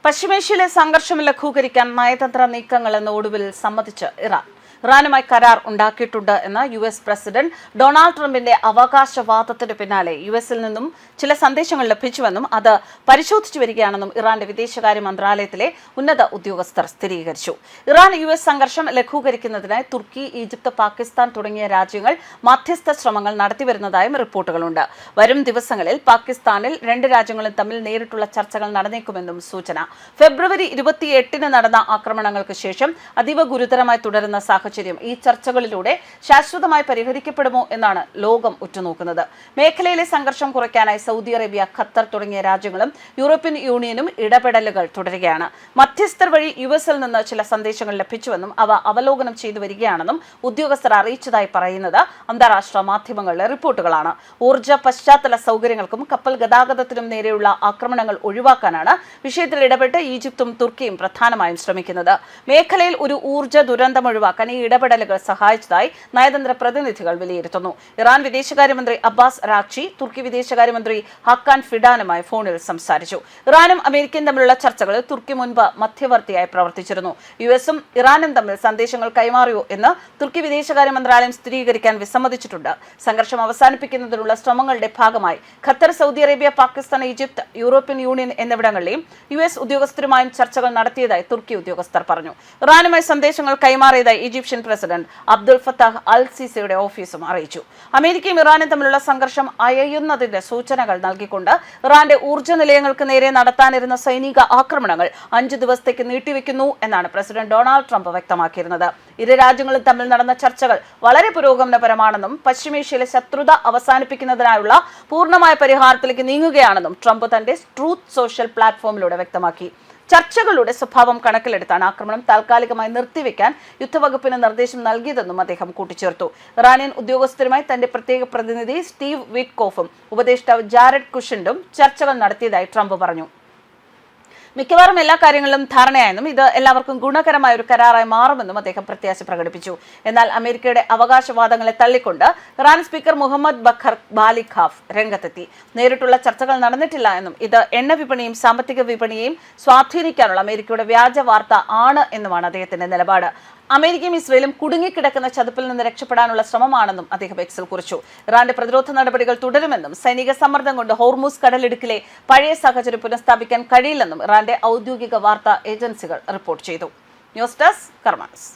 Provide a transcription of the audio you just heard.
പശ്ചിമേഷ്യയിലെ സംഘർഷം ലഘൂകരിക്കാൻ നയതന്ത്ര നീക്കങ്ങളെന്ന് ഒടുവിൽ സമ്മതിച്ച് ഇറാനുമായി കരാർ ഉണ്ടാക്കിയിട്ടുണ്ട് എന്ന US പ്രസിഡന്റ് ഡൊണാൾഡ് ട്രംപിന്റെ അവകാശവാദത്തിന് പിന്നാലെ US-ൽ നിന്നും ചില സന്ദേശങ്ങൾ ലഭിച്ചുവെന്നും അത് പരിശോധിച്ചു വരികയാണെന്നും ഇറാന്റെ വിദേശകാര്യ മന്ത്രാലയത്തിലെ ഉന്നത ഉദ്യോഗസ്ഥർ സ്ഥിരീകരിച്ചു. ഇറാൻ US സംഘർഷം ലഘൂകരിക്കുന്നതിനായി തുർക്കി, ഈജിപ്ത്, പാകിസ്ഥാൻ തുടങ്ങിയ രാജ്യങ്ങൾ മധ്യസ്ഥ ശ്രമങ്ങൾ നടത്തിവരുന്നതായും റിപ്പോർട്ടുകളുണ്ട്. വരും ദിവസങ്ങളിൽ പാകിസ്ഥാനിൽ രണ്ട് രാജ്യങ്ങളും തമ്മിൽ നേരിട്ടുള്ള ചർച്ചകൾ നടന്നേക്കുമെന്നും സൂചന. ഫെബ്രുവരി 28-ന് നടന്ന ആക്രമണങ്ങൾക്ക് ശേഷം അതീവ ഗുരുതരമായി തുടരുന്ന ഈ ചർച്ചകളിലൂടെ ശാശ്വതമായി പരിഹരിക്കപ്പെടുമോ എന്നാണ് ലോകം ഉറ്റുനോക്കുന്നത്. മേഖലയിലെ സംഘർഷം കുറയ്ക്കാനായി സൗദി അറേബ്യ, ഖത്തർ തുടങ്ങിയ രാജ്യങ്ങളും യൂറോപ്യൻ യൂണിയനും ഇടപെടലുകൾ തുടരുകയാണ്. മധ്യസ്ഥർ വഴി US-ൽ നിന്ന് ചില സന്ദേശങ്ങൾ ലഭിച്ചുവെന്നും അവ അവലോകനം ചെയ്തു വരികയാണെന്നും ഉദ്യോഗസ്ഥർ അറിയിച്ചതായി പറയുന്നത് അന്താരാഷ്ട്ര മാധ്യമങ്ങളിലെ റിപ്പോർട്ടുകളാണ്. ഊർജ്ജ പശ്ചാത്തല സൗകര്യങ്ങൾക്കും കപ്പൽ ഗതാഗതത്തിനും നേരെയുള്ള ആക്രമണങ്ങൾ ഒഴിവാക്കാനാണ് വിഷയത്തിൽ ഇടപെട്ട് ഈജിപ്തും തുർക്കിയും പ്രധാനമായും ശ്രമിക്കുന്നത്. മേഖലയിൽ ഒരു ഊർജ്ജ ദുരന്തം ഒഴിവാക്കാൻ ഈ ഇടപെടലുകൾ സഹായിച്ചതായി നയതന്ത്ര പ്രതിനിധികൾ വിലയിരുത്തുന്നു. ഇറാൻ വിദേശകാര്യമന്ത്രി അബ്ബാസ് അറാഗ്ചി തുർക്കി വിദേശകാര്യമന്ത്രി ഹക്കാൻ ഫിഡാനുമായി ഫോണിൽ സംസാരിച്ചു. ഇറാനും അമേരിക്കയും തമ്മിലുള്ള ചർച്ചകളിൽ തുർക്കി മുൻപ് മധ്യവർത്തിയായി പ്രവർത്തിച്ചിരുന്നു. US-ഉം ഇറാനും തമ്മിൽ സന്ദേശങ്ങൾ കൈമാറിയോ എന്ന് തുർക്കി വിദേശകാര്യ മന്ത്രാലയം സ്ഥിരീകരിക്കാൻ വിസമ്മതിച്ചിട്ടുണ്ട്. സംഘർഷം അവസാനിപ്പിക്കുന്നതിനുള്ള ശ്രമങ്ങളുടെ ഭാഗമായി Qatar, Saudi Arabia, Pakistan, Egypt, European Union എന്നിവിടങ്ങളിലെയും US ഉദ്യോഗസ്ഥരുമായും ചർച്ചകൾ നടത്തിയതായി തുർക്കി ഉദ്യോഗസ്ഥർ പറഞ്ഞു. ഇറാനുമായി സന്ദേശങ്ങൾ കൈമാറിയതായി Egyptian president Abdul Fattah al സിസിയുടെ ഓഫീസും അറിയിച്ചു. അമേരിക്കയും ഇറാനും തമ്മിലുള്ള സംഘർഷം അയയുന്നതിന്റെ സൂചനകൾ നൽകിക്കൊണ്ട് ഇറാന്റെ ഊർജ്ജ നിലയങ്ങൾക്ക് നേരെ നടത്താനിരുന്ന സൈനിക ആക്രമണങ്ങൾ 5 ദിവസത്തേക്ക് നീട്ടിവെക്കുന്നു എന്നാണ് പ്രസിഡന്റ് ഡൊണാൾഡ് ട്രംപ് വ്യക്തമാക്കിയിരുന്നത്. ഇരു രാജ്യങ്ങളും തമ്മിൽ നടന്ന ചർച്ചകൾ വളരെ പുരോഗമനപരമാണെന്നും പശ്ചിമേഷ്യയിലെ ശത്രുത അവസാനിപ്പിക്കുന്നതിനായുള്ള പൂർണ്ണമായ പരിഹാരത്തിലേക്ക് നീങ്ങുകയാണെന്നും ട്രംപ് തന്റെ ട്രൂത്ത് സോഷ്യൽ പ്ലാറ്റ്ഫോമിലൂടെ വ്യക്തമാക്കി. ചർച്ചകളുടെ സ്വഭാവം കണക്കിലെടുത്താണ് ആക്രമണം താൽക്കാലികമായി നിർത്തിവെക്കാൻ യുദ്ധവകുപ്പിന് നിർദ്ദേശം നൽകിയതെന്നും അദ്ദേഹം കൂട്ടിച്ചേർത്തു. ഇറാനിയൻ ഉദ്യോഗസ്ഥരുമായി തന്റെ പ്രത്യേക പ്രതിനിധി സ്റ്റീവ് വിറ്റ്കോഫും ഉപദേഷ്ടാവ് ജാരഡ് കുഷൻഡും ചർച്ചകൾ നടത്തിയതായി ട്രംപ് പറഞ്ഞു. മിക്കവാറും എല്ലാ കാര്യങ്ങളിലും ധാരണയായെന്നും ഇത് എല്ലാവർക്കും ഗുണകരമായ ഒരു കരാറായി മാറുമെന്നും അദ്ദേഹം പ്രത്യാശ പ്രകടിപ്പിച്ചു. എന്നാൽ അമേരിക്കയുടെ അവകാശവാദങ്ങളെ തള്ളിക്കൊണ്ട് ഇറാൻ സ്പീക്കർ മുഹമ്മദ് ബഖർ ബാലിഖാഫ് രംഗത്തെത്തി. നേരിട്ടുള്ള ചർച്ചകൾ നടന്നിട്ടില്ല എന്നും ഇത് എണ്ണ വിപണിയും സാമ്പത്തിക വിപണിയെയും സ്വാധീനിക്കാനുള്ള അമേരിക്കയുടെ വ്യാജ വാർത്ത ആണ് എന്നുമാണ് അദ്ദേഹത്തിന്റെ നിലപാട്. അമേരിക്കയും ഇസ്രയേലും കുടുങ്ങിക്കിടക്കുന്ന ചതുപ്പിൽ നിന്ന് രക്ഷപ്പെടാനുള്ള ശ്രമമാണെന്നും അദ്ദേഹം എക്സിൽ കുറിച്ചു. ഇറാന്റെ പ്രതിരോധ നടപടികൾ തുടരുമെന്നും സൈനിക സമ്മർദ്ദം കൊണ്ട് ഹോർമൂസ് കടലിടുക്കിലെ പഴയ സാഹചര്യം പുനഃസ്ഥാപിക്കാൻ കഴിയില്ലെന്നും ഇറാന്റെ ഔദ്യോഗിക വാർത്താ ഏജൻസികൾ റിപ്പോർട്ട് ചെയ്തു. News desk കർമാനസ്.